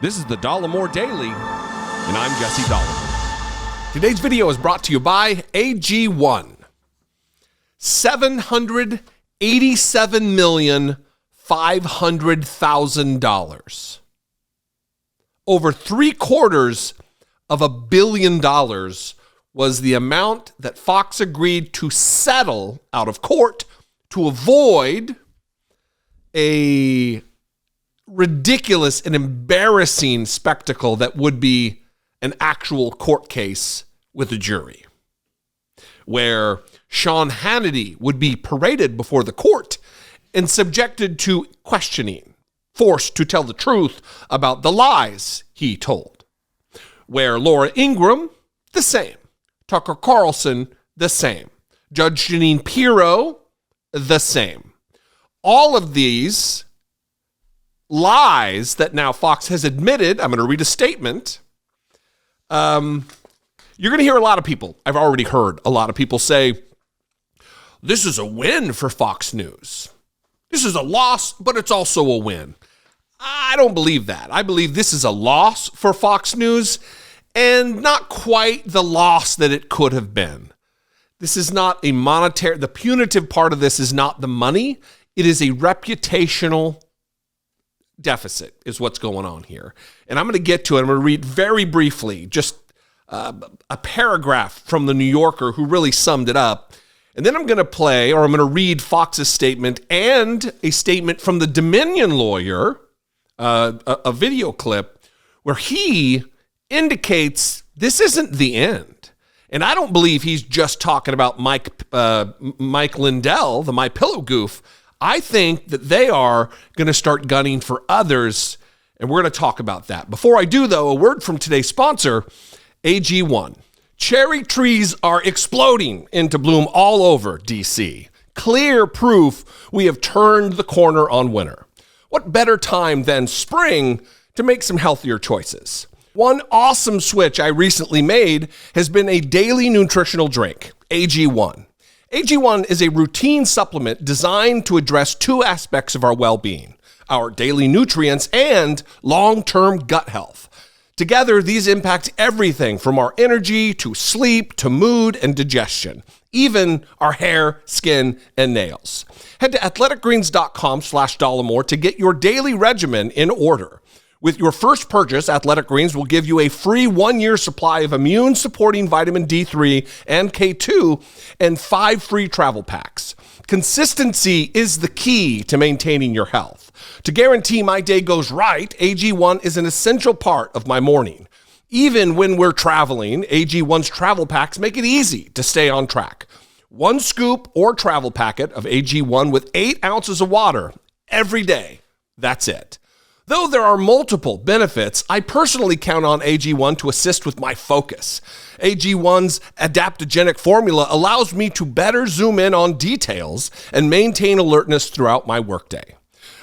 This is the Dollemore Daily, and I'm Jesse Dollemore. Today's video is brought to you by AG1. $787,500,000. Over $750 million was the amount that Fox agreed to settle out of court to avoid a ridiculous and embarrassing spectacle that would be an actual court case with a jury, where Sean Hannity would be paraded before the court and subjected to questioning, forced to tell the truth about the lies he told, where Laura Ingraham, the same, Tucker Carlson, the same, Judge Jeanine Pirro, the same. All of these lies that now Fox has admitted, I'm going to read a statement. You're going to hear a lot of people, I've already heard a lot of people say, this is a win for Fox News. This is a loss, but it's also a win. I don't believe that. I believe this is a loss for Fox News and not quite the loss that it could have been. This is not a monetary, the punitive part of this is not the money. It is a reputational deficit is what's going on here. And I'm going to get to it. I'm going to read very briefly just a paragraph from the New Yorker who really summed it up. And then I'm going to read Fox's statement and a statement from the Dominion lawyer, a video clip where he indicates this isn't the end. And I don't believe he's just talking about Mike Lindell, the My Pillow goof. I think that they are going to start gunning for others, and we're going to talk about that. Before I do, though, a word from today's sponsor, AG1. Cherry trees are exploding into bloom all over D.C. Clear proof we have turned the corner on winter. What better time than spring to make some healthier choices? One awesome switch I recently made has been a daily nutritional drink, AG1. AG1 is a routine supplement designed to address two aspects of our well-being, our daily nutrients and long-term gut health. Together, these impact everything from our energy to sleep to mood and digestion, even our hair, skin, and nails. Head to athleticgreens.com/Dollemore to get your daily regimen in order. With your first purchase, Athletic Greens will give you a free 1-year supply of immune-supporting vitamin D3 and K2 and 5 free travel packs. Consistency is the key to maintaining your health. To guarantee my day goes right, AG1 is an essential part of my morning. Even when we're traveling, AG1's travel packs make it easy to stay on track. 1 scoop or travel packet of AG1 with 8 ounces of water every day. That's it. Though there are multiple benefits, I personally count on AG1 to assist with my focus. AG1's adaptogenic formula allows me to better zoom in on details and maintain alertness throughout my workday.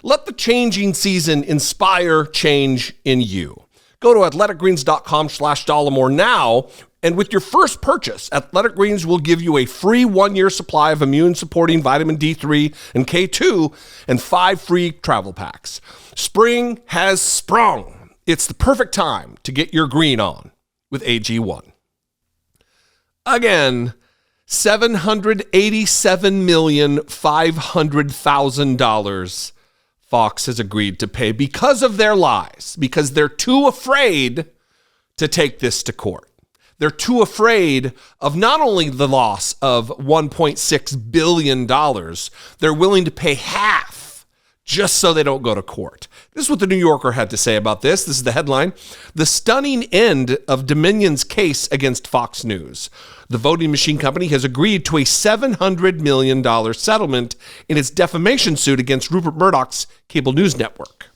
Let the changing season inspire change in you. Go to athleticgreens.com/Dollemore now, and with your first purchase, Athletic Greens will give you a free 1-year supply of immune-supporting vitamin D3 and K2 and 5 free travel packs. Spring has sprung. It's the perfect time to get your green on with AG1. Again, $787,500,000 Fox has agreed to pay because of their lies, because they're too afraid to take this to court. They're too afraid of not only the loss of $1.6 billion, they're willing to pay half just so they don't go to court. This is what the New Yorker had to say about this. This is the headline. The stunning end of Dominion's case against Fox News. The voting machine company has agreed to a $700 million settlement in its defamation suit against Rupert Murdoch's cable news network.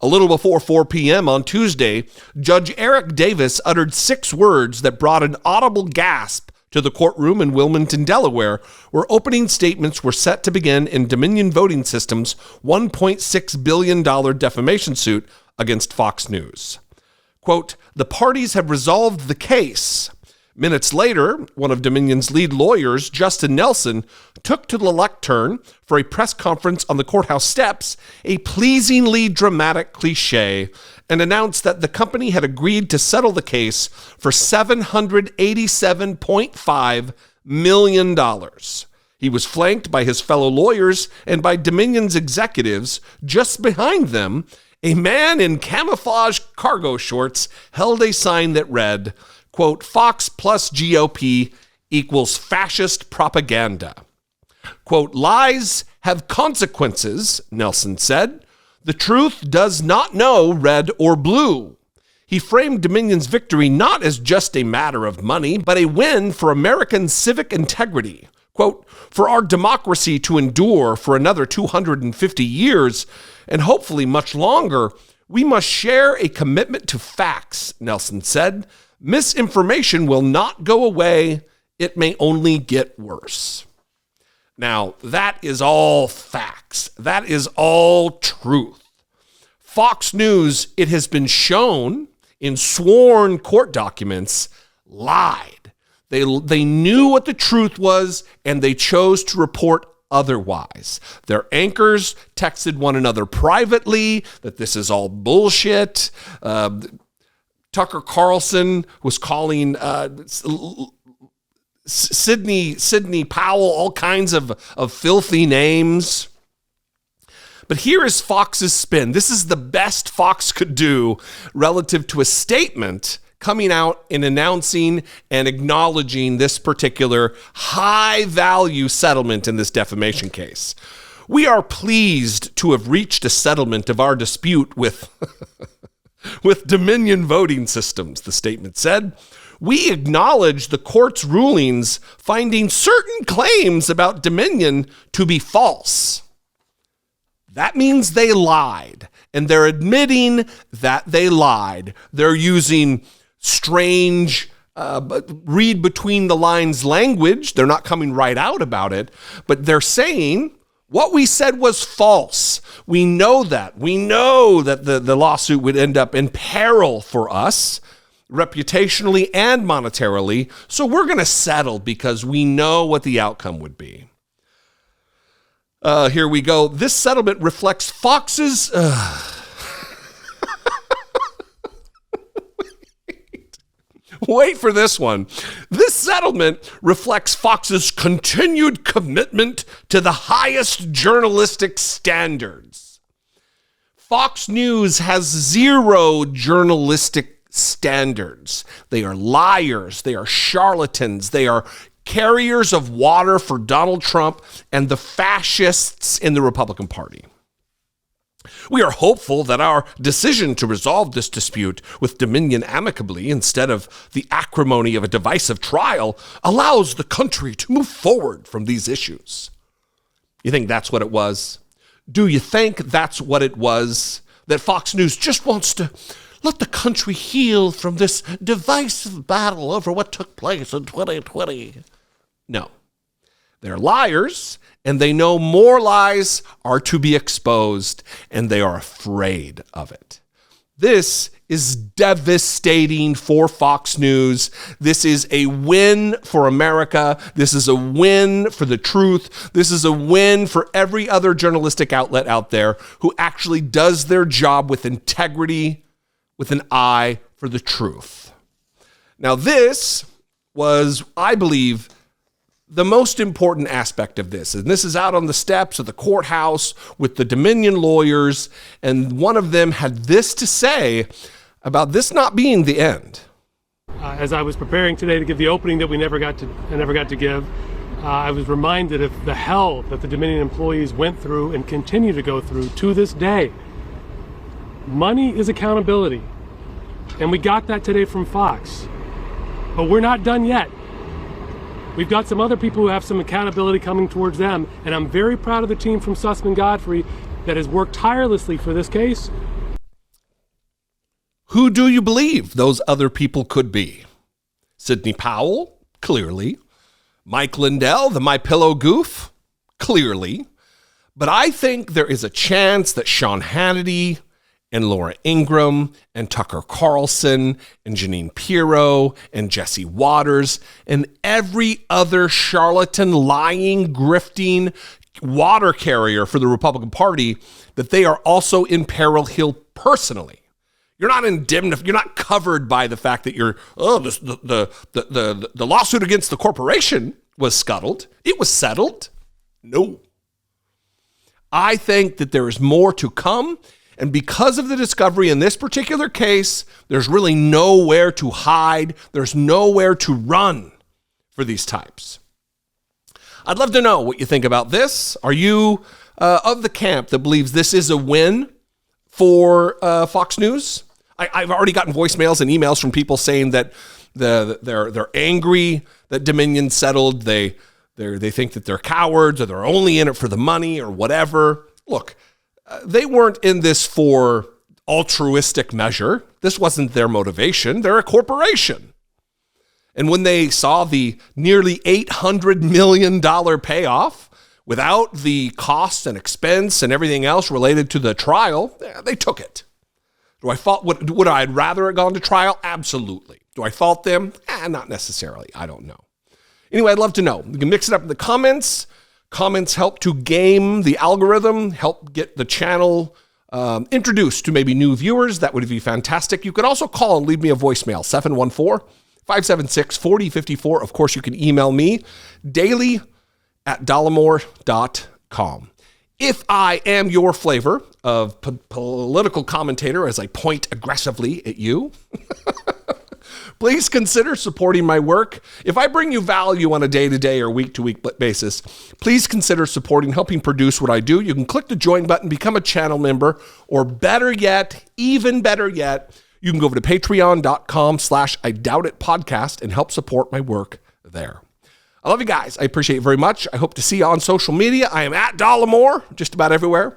A little before 4 p.m. on Tuesday, Judge Eric Davis uttered 6 words that brought an audible gasp to the courtroom in Wilmington, Delaware, where opening statements were set to begin in Dominion Voting Systems' $1.6 billion defamation suit against Fox News. Quote, the parties have resolved the case. Minutes later, one of Dominion's lead lawyers, Justin Nelson, took to the lectern for a press conference on the courthouse steps, a pleasingly dramatic cliche, and announced that the company had agreed to settle the case for $787.5 million. He was flanked by his fellow lawyers and by Dominion's executives. Just behind them, a man in camouflage cargo shorts held a sign that read, quote, Fox plus GOP equals fascist propaganda. Quote, lies have consequences, Nelson said. The truth does not know red or blue. He framed Dominion's victory not as just a matter of money, but a win for American civic integrity. Quote, for our democracy to endure for another 250 years, and hopefully much longer, we must share a commitment to facts, Nelson said. Misinformation will not go away. It may only get worse. Now, that is all facts. That is all truth. Fox News, it has been shown in sworn court documents, lied. They knew what the truth was, and they chose to report otherwise. Their anchors texted one another privately that this is all bullshit. Tucker Carlson was calling Sidney Powell all kinds of filthy names. But here is Fox's spin. This is the best Fox could do relative to a statement coming out and announcing and acknowledging this particular high-value settlement in this defamation case. We are pleased to have reached a settlement of our dispute with Dominion voting systems, the statement said. We acknowledge the court's rulings finding certain claims about Dominion to be false. That means they lied, and they're admitting that they lied. They're using strange, read between the lines language. They're not coming right out about it, but they're saying what we said was false. We know that. We know that the lawsuit would end up in peril for us, reputationally and monetarily. So we're going to settle because we know what the outcome would be. Here we go. This settlement reflects Fox's... Wait for this one. This settlement reflects Fox's continued commitment to the highest journalistic standards. Fox News has zero journalistic standards. They are liars. They are charlatans. They are carriers of water for Donald Trump and the fascists in the Republican Party. We are hopeful that our decision to resolve this dispute with Dominion amicably instead of the acrimony of a divisive trial allows the country to move forward from these issues. You think that's what it was? Do you think that's what it was? That Fox News just wants to let the country heal from this divisive battle over what took place in 2020? No. They're liars, and they know more lies are to be exposed, and they are afraid of it. This is devastating for Fox News. This is a win for America. This is a win for the truth. This is a win for every other journalistic outlet out there who actually does their job with integrity, with an eye for the truth. Now, this was, I believe, the most important aspect of this, and this is out on the steps of the courthouse with the Dominion lawyers, and one of them had this to say about this not being the end. As I was preparing today to give the opening that I never got to give, I was reminded of the hell that the Dominion employees went through and continue to go through to this day. Money is accountability, and we got that today from Fox, but we're not done yet. We've got some other people who have some accountability coming towards them, and I'm very proud of the team from Sussman Godfrey that has worked tirelessly for this case. Who do you believe those other people could be? Sidney Powell? Clearly. Mike Lindell, the My Pillow goof? Clearly. But I think there is a chance that Sean Hannity and Laura Ingraham and Tucker Carlson and Jeanine Pirro and Jesse Waters and every other charlatan, lying, grifting water carrier for the Republican Party, that they are also in peril here personally. You're not indemnified. You're not covered by the fact that the lawsuit against the corporation was scuttled. It was settled. No. I think that there is more to come. And because of the discovery in this particular case, there's really nowhere to hide. There's nowhere to run for these types. I'd love to know what you think about this. Are you of the camp that believes this is a win for Fox News? I've already gotten voicemails and emails from people saying that they're angry that Dominion settled. They think that they're cowards, or they're only in it for the money or whatever. Look, they weren't in this for altruistic measure. This wasn't their motivation. They're a corporation. And when they saw the nearly $800 million payoff without the cost and expense and everything else related to the trial, they took it. Would I rather have gone to trial? Absolutely. Do I fault them? Not necessarily. I don't know. Anyway, I'd love to know. You can mix it up in the comments. Comments help to game the algorithm, help get the channel introduced to maybe new viewers. That would be fantastic. You could also call and leave me a voicemail, 714-576-4054. Of course, you can email me daily@dollemore.com. If I am your flavor of political commentator as I point aggressively at you, please consider supporting my work. If I bring you value on a day-to-day or week-to-week basis, please consider supporting, helping produce what I do. You can click the join button, become a channel member, or better yet, even better yet, you can go over to patreon.com/IDoubtItPodcast and help support my work there. I love you guys. I appreciate it very much. I hope to see you on social media. I am at Dollemore, just about everywhere.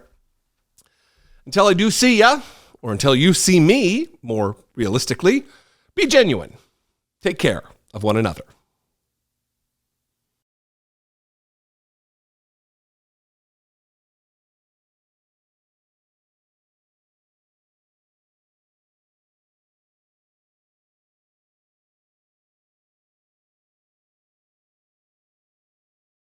Until I do see ya, or until you see me, more realistically, be genuine. Take care of one another.